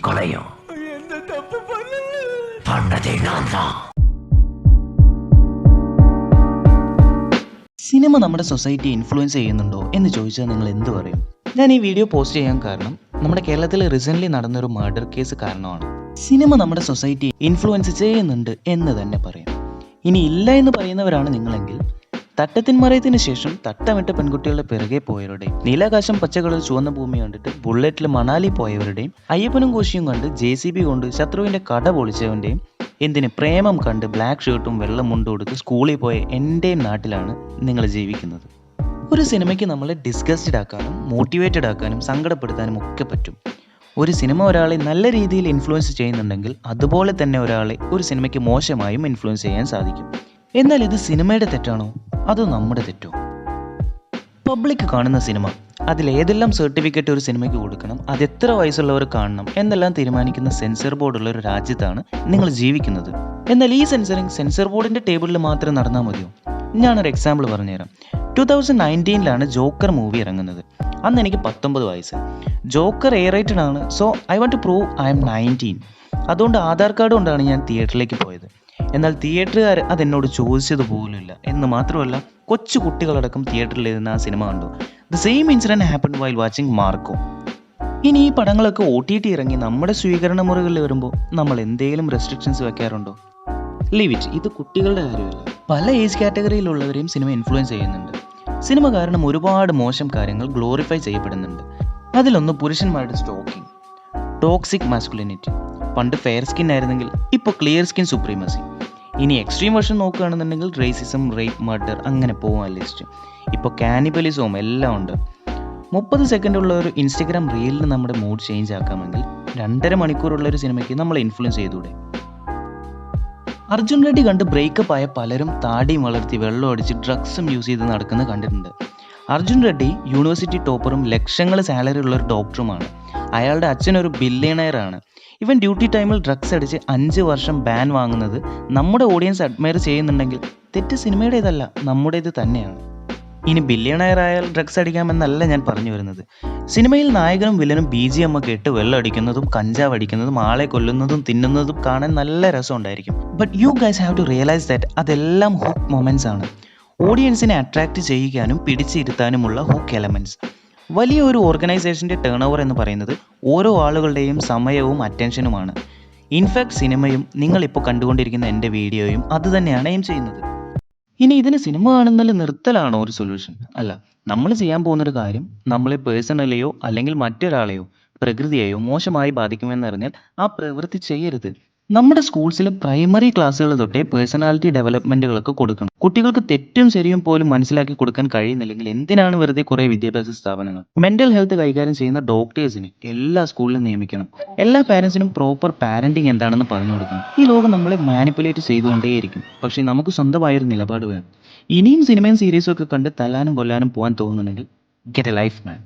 കൊലയും പണ്ടത്തെ സിനിമ നമ്മുടെ സൊസൈറ്റിയെ ഇൻഫ്ലുവൻസ് ചെയ്യുന്നുണ്ടോ എന്ന് ചോദിച്ചാൽ നിങ്ങൾ എന്ത് പറയും? ഞാൻ ഈ വീഡിയോ പോസ്റ്റ് ചെയ്യാൻ കാരണം നമ്മുടെ കേരളത്തിൽ റീസെൻ്റ്ലി നടന്നൊരു മർഡർ കേസ് കാരണമാണ്. സിനിമ നമ്മുടെ സൊസൈറ്റിയെ ഇൻഫ്ലുവൻസ് ചെയ്യുന്നുണ്ട് എന്ന് തന്നെ പറയും. ഇനി ഇല്ല എന്ന് പറയുന്നവരാണ് നിങ്ങളെങ്കിൽ, തട്ടത്തിന്മറയത്തിന് ശേഷം തട്ടമിട്ട പെൺകുട്ടികളുടെ പിറകെ പോയവരുടെയും, നീലാകാശം പച്ചകളർ ചുവന്ന ഭൂമി കണ്ടിട്ട് ബുള്ളറ്റിൽ മണാലി പോയവരുടെയും, അയ്യപ്പനും കോശിയും കണ്ട് JCB കൊണ്ട് ശത്രുവിൻ്റെ കട പൊളിച്ചവൻ്റെയും, എന്തിന് പ്രേമം കണ്ട് ബ്ലാക്ക് ഷർട്ടും വെള്ളം മുണ്ടും കൊടുത്ത് സ്കൂളിൽ പോയ എൻ്റെയും നാട്ടിലാണ് നിങ്ങൾ ജീവിക്കുന്നത്. ഒരു സിനിമയ്ക്ക് നമ്മളെ ഡിസ്ഗസ്റ്റഡ് ആക്കാനും മോട്ടിവേറ്റഡ് ആക്കാനും സങ്കടപ്പെടുത്താനും ഒക്കെ പറ്റും. ഒരു സിനിമ ഒരാളെ നല്ല രീതിയിൽ ഇൻഫ്ലുവൻസ് ചെയ്യുന്നുണ്ടെങ്കിൽ അതുപോലെ തന്നെ ഒരാളെ ഒരു സിനിമയ്ക്ക് മോശമായും ഇൻഫ്ലുവൻസ് ചെയ്യാൻ സാധിക്കും. എന്നാൽ ഇത് സിനിമയുടെ തെറ്റാണോ അതോ നമ്മുടെ തെറ്റോ? പബ്ലിക് കാണുന്ന സിനിമ, അതിലേതെല്ലാം സർട്ടിഫിക്കറ്റ് ഒരു സിനിമയ്ക്ക് കൊടുക്കണം, അത് എത്ര വയസ്സുള്ളവർ കാണണം എന്നെല്ലാം തീരുമാനിക്കുന്ന സെൻസർ ബോർഡുള്ള ഒരു രാജ്യത്താണ് നിങ്ങൾ ജീവിക്കുന്നത്. എന്നാൽ ഈ സെൻസർ ബോർഡിൻ്റെ ടേബിളിൽ മാത്രം നടന്നാൽ മതിയോ? ഞാനൊരു എക്സാമ്പിൾ പറഞ്ഞുതരാം. 2019 ജോക്കർ മൂവി ഇറങ്ങുന്നത്. അന്ന് എനിക്ക് 19 വയസ്സ്. ജോക്കർ A-rated ആണ്. So I want to prove I am 19. അതുകൊണ്ട് ആധാർ കാർഡ് കൊണ്ടാണ് ഞാൻ തിയേറ്ററിലേക്ക് പോയത്. എന്നാൽ തിയേറ്ററുകാർ അതെന്നോട് ചോദിച്ചത് പോലുമില്ല. എന്ന് മാത്രമല്ല, കൊച്ചു കുട്ടികളടക്കം തിയേറ്ററിൽ ഇരുന്ന് ആ സിനിമ കണ്ടു. The same incident happen while watching Marco. ഇനി ഈ പടങ്ങളൊക്കെ OTT ഇറങ്ങി നമ്മുടെ സ്വീകരണ മുറികളിൽ വരുമ്പോൾ നമ്മൾ എന്തെങ്കിലും റെസ്ട്രിക്ഷൻസ് വെക്കാറുണ്ടോ? Leave it. ഇത് കുട്ടികളുടെ കാര്യമല്ല. പല ഏജ് കാറ്റഗറിയിലുള്ളവരെയും സിനിമ ഇൻഫ്ലുവൻസ് ചെയ്യുന്നുണ്ട്. സിനിമ കാരണം ഒരുപാട് മോശം കാര്യങ്ങൾ ഗ്ലോറിഫൈ ചെയ്യപ്പെടുന്നുണ്ട്. അതിലൊന്ന് പുരുഷന്മാരുടെ സ്റ്റോക്കിംഗ്, ടോക്സിക് മാസ്കുലിനിറ്റി. പണ്ട് ഫെയർ സ്കിൻ ആയിരുന്നെങ്കിൽ ഇപ്പോൾ ക്ലിയർ സ്കിൻ സുപ്രീമസി. ഇനി എക്സ്ട്രീം വെർഷൻ നോക്കുകയാണെന്നുണ്ടെങ്കിൽ റേസിസം, റേപ്പ്, മർഡർ, അങ്ങനെ പോകാൻ ലിസ്റ്റ്. ഇപ്പോൾ കാനിബലിസവും എല്ലാം ഉണ്ട്. 30 സെക്കൻഡുള്ള ഒരു ഇൻസ്റ്റഗ്രാം റീലിന് നമ്മുടെ മൂഡ് ചേഞ്ച് ആക്കാമെങ്കിൽ 2.5 മണിക്കൂറുള്ള ഒരു സിനിമയ്ക്ക് നമ്മളെ ഇൻഫ്ലുവൻസ് ചെയ്തൂടെ? അർജുൻ റെഡ്ഡി കണ്ട് ബ്രേക്കപ്പ് ആയ പലരും താടിയും വളർത്തി വെള്ളം അടിച്ച് ഡ്രഗ്സും യൂസ് ചെയ്ത് നടക്കുന്നത് കണ്ടിട്ടുണ്ട്. അർജുൻ റെഡ്ഡി യൂണിവേഴ്സിറ്റി ടോപ്പറും ലക്ഷങ്ങൾ സാലറി ഉള്ള ഒരു ഡോക്ടറുമാണ്. അയാളുടെ അച്ഛനൊരു ബില്യണയറാണ്. ഇവൻ ഡ്യൂട്ടി ടൈമിൽ ഡ്രഗ്സ് അടിച്ച് 5 വർഷം ബാൻ വാങ്ങുന്നത് നമ്മുടെ ഓഡിയൻസ് അഡ്മയർ ചെയ്യുന്നുണ്ടെങ്കിൽ തെറ്റ് സിനിമയുടേതല്ല, നമ്മുടേത് തന്നെയാണ്. ഇനി ബില്യണയർ ആയാൽ ഡ്രഗ്സ് അടിക്കാമെന്നല്ല ഞാൻ പറഞ്ഞു വരുന്നത്. സിനിമയിൽ നായകനും വില്ലനും BGM ഒക്കെ ഇട്ട് വെള്ളം അടിക്കുന്നതും കഞ്ചാവ് അടിക്കുന്നതും ആളെ കൊല്ലുന്നതും തിന്നുന്നതും കാണാൻ നല്ല രസമുണ്ടായിരിക്കും. But you guys have to realise that അതെല്ലാം ഹുക്ക് മൊമെൻറ്റ്സ് ആണ്. ഓഡിയൻസിനെ അട്രാക്റ്റ് ചെയ്യിക്കാനും പിടിച്ചിരുത്താനുമുള്ള ഹുക്ക് എലമെൻറ്റ്സ്. വലിയ ഒരു ഓർഗനൈസേഷൻ്റെ ടേൺ ഓവർ എന്ന് പറയുന്നത് ഓരോ ആളുകളുടെയും സമയവും അറ്റൻഷനുമാണ്. ഇൻഫാക്ട് സിനിമയും നിങ്ങളിപ്പോൾ കണ്ടുകൊണ്ടിരിക്കുന്ന എൻ്റെ വീഡിയോയും അത് തന്നെയാണ് എയിം ചെയ്യുന്നത്. ഇനി ഇതിന് സിനിമ കാണുന്നതിൽ നിർത്തലാണോ ഒരു സൊല്യൂഷൻ? അല്ല. നമ്മൾ ചെയ്യാൻ പോകുന്നൊരു കാര്യം നമ്മളെ പേഴ്സണലിയോ അല്ലെങ്കിൽ മറ്റൊരാളെയോ പ്രകൃതിയെയോ മോശമായി ബാധിക്കുമെന്നറിഞ്ഞാൽ ആ പ്രവൃത്തി ചെയ്യരുത്. നമ്മുടെ സ്കൂൾസിലെ പ്രൈമറി ക്ലാസ്സുകൾ തൊട്ടേ പേഴ്സണാലിറ്റി ഡെവലപ്മെൻറ്റുകളൊക്കെ കൊടുക്കണം. കുട്ടികൾക്ക് തെറ്റും ശരിയും പോലും മനസ്സിലാക്കി കൊടുക്കാൻ കഴിയുന്നില്ലെങ്കിൽ എന്തിനാണ് വെറുതെ കുറേ വിദ്യാഭ്യാസ സ്ഥാപനങ്ങൾ? മെൻ്റൽ ഹെൽത്ത് കൈകാര്യം ചെയ്യുന്ന ഡോക്ടേഴ്സിനെ എല്ലാ സ്കൂളിലും നിയമിക്കണം. എല്ലാ പാരൻസിനും പ്രോപ്പർ പാരൻറ്റിങ് എന്താണെന്ന് പറഞ്ഞു കൊടുക്കണം. ഈ ലോകം നമ്മളെ മാനിപ്പുലേറ്റ് ചെയ്തുകൊണ്ടേയിരിക്കും. പക്ഷേ നമുക്ക് സ്വന്തമായൊരു നിലപാട് വേണം. ഇനിയും സിനിമയും സീരീസും ഒക്കെ കണ്ട് തല്ലാനും കൊല്ലാനും പോകാൻ തോന്നുന്നുണ്ടെങ്കിൽ ഗെറ്റ് എ ലൈഫ് മാൻ.